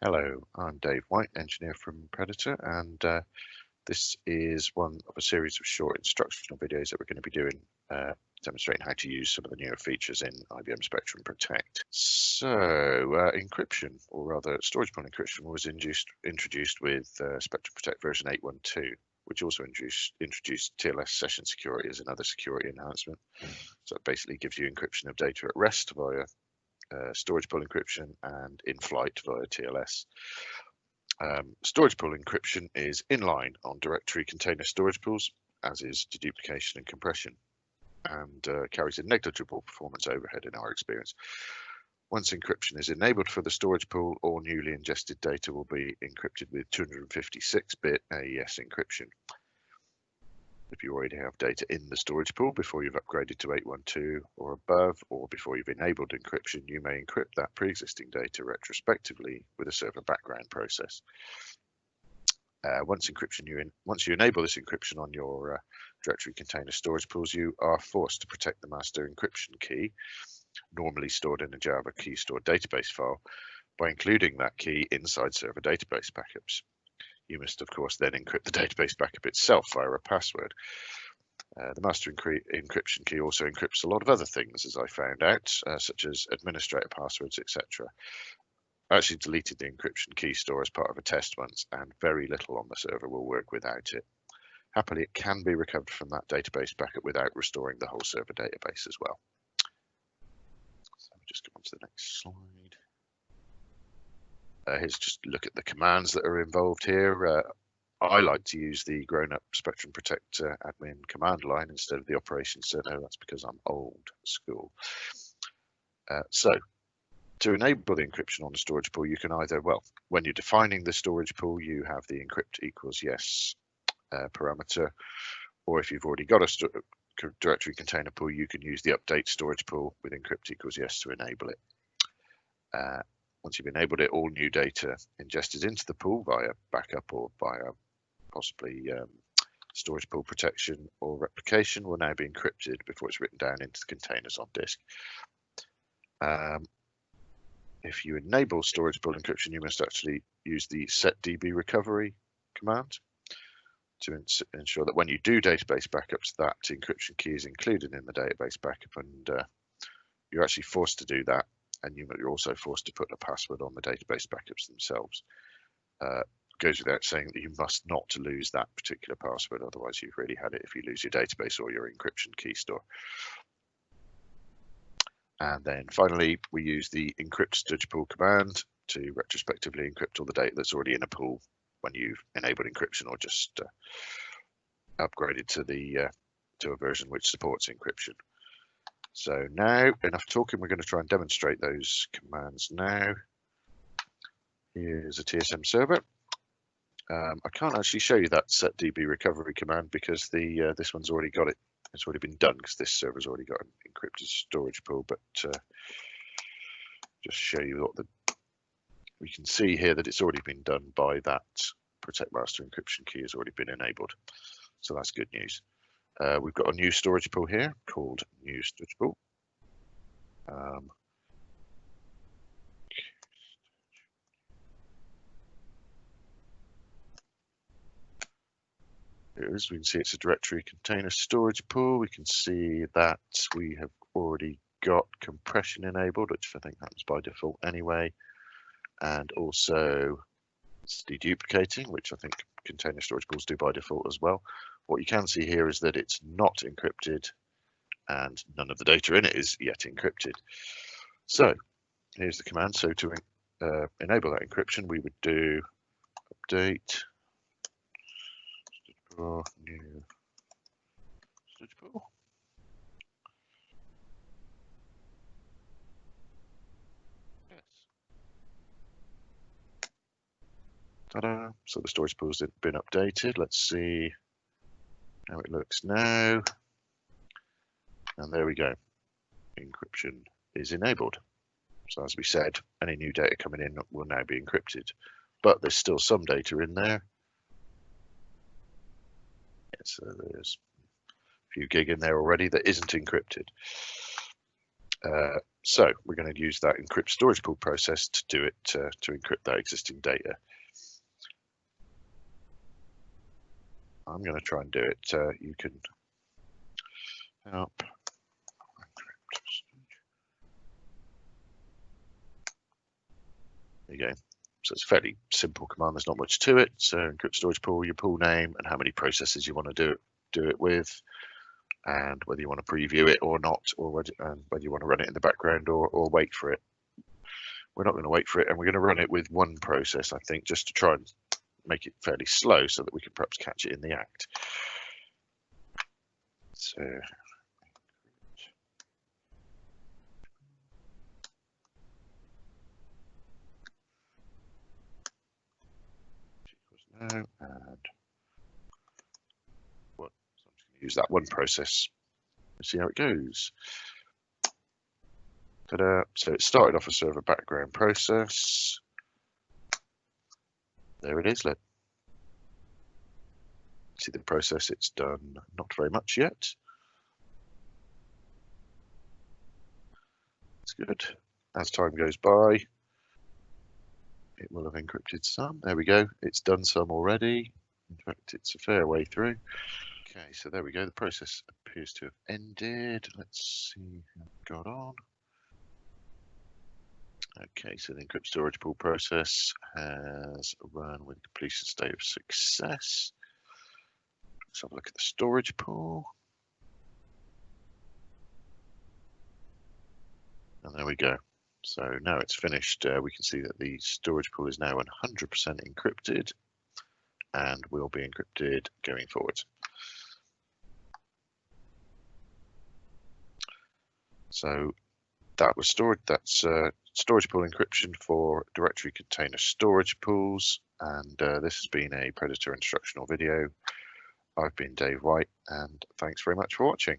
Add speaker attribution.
Speaker 1: Hello, I'm Dave White, engineer from Predatar, and this is one of a series of short instructional videos that we're going to be doing, demonstrating how to use some of the newer features in IBM Spectrum Protect. So, encryption, or rather storage pool encryption, was introduced with Spectrum Protect version 8.1.2, which also introduced TLS session security as another security enhancement. So it basically gives you encryption of data at rest via storage pool encryption and in flight via TLS. Storage pool encryption is inline on directory container storage pools, as is deduplication and compression, and carries a negligible performance overhead in our experience. Once encryption is enabled for the storage pool, all newly ingested data will be encrypted with 256-bit AES encryption. If you already have data in the storage pool before you've upgraded to 8.1.2 or above, or before you've enabled encryption, you may encrypt that pre-existing data retrospectively with a server background process. Once you enable this encryption on your directory container storage pools, you are forced to protect the master encryption key, normally stored in a Java key store database file, by including that key inside server database backups. You must, of course, then encrypt the database backup itself via a password. The master encryption key also encrypts a lot of other things, as I found out, such as administrator passwords, etc. I actually deleted the encryption key store as part of a test once, and very little on the server will work without it. Happily, it can be recovered from that database backup without restoring the whole server database as well. So we'll just go on to the next slide. Here's just a look at the commands that are involved here. I like to use the grown-up Spectrum Protect admin command line instead of the operations center. That's because I'm old school. So to enable the encryption on the storage pool, you can either, well, when you're defining the storage pool, you have the encrypt equals yes parameter, or if you've already got a directory container pool, you can use the update storage pool with encrypt equals yes to enable it. Once you've enabled it, all new data ingested into the pool via backup or via possibly storage pool protection or replication will now be encrypted before it's written down into the containers on disk. If you enable storage pool encryption, you must actually use the setDB recovery command to ensure that when you do database backups, that encryption key is included in the database backup, and you're actually forced to do that. And you're also forced to put a password on the database backups themselves. Goes without saying that you must not lose that particular password, otherwise you've really had it if you lose your database or your encryption key store. And then finally, we use the encrypt storage pool command to retrospectively encrypt all the data that's already in a pool when you've enabled encryption or just upgraded to a version which supports encryption. So now, enough talking, we're going to try and demonstrate those commands now. Here's a TSM server. I can't actually show you that setDB recovery command because this one's already got it. It's already been done because this server's already got an encrypted storage pool. But just show you what we can see here that it's already been done by that Protect Master encryption key has already been enabled. So that's good news. We've got a new storage pool here called new storage pool. As we can see, it's a directory container storage pool. We can see that we have already got compression enabled, which I think happens by default anyway. And also it's deduplicating, which I think container storage pools do by default as well. What you can see here is that it's not encrypted and none of the data in it is yet encrypted. So here's the command. So to enable that encryption, we would do update new storage pool. Yes. Ta-da! So the storage pool's been updated. Let's see how it looks now. And there we go. Encryption is enabled. So as we said, any new data coming in will now be encrypted. But there's still some data in there. So there's a few gig in there already that isn't encrypted. So we're going to use that encrypt storage pool process to do it, to encrypt that existing data. I'm going to try and do it. You can help. There you go. So it's a fairly simple command. There's not much to it. So encrypt storage pool, your pool name, and how many processes you want to do it with, and whether you want to preview it or not, or whether you want to run it in the background or wait for it. We're not going to wait for it, and we're going to run it with one process, I think, just to try and make it fairly slow so that we can perhaps catch it in the act. So no, and what? So I'm just going to use that one process and see how it goes. Ta-da. So it started off a server background process. There it is. Let's see the process. It's done not very much yet. It's good. As time goes by, it will have encrypted some. There we go. It's done some already. In fact, it's a fair way through. Okay, so there we go. The process appears to have ended. Let's see how it got on. Okay, so the encrypt storage pool process has run with completion state of success. Let's have a look at the storage pool. And there we go. So now it's finished. We can see that the storage pool is now 100% encrypted and will be encrypted going forward. So that was stored. That's storage pool encryption for directory container storage pools. And this has been a Predatar instructional video. I've been Dave White, and thanks very much for watching.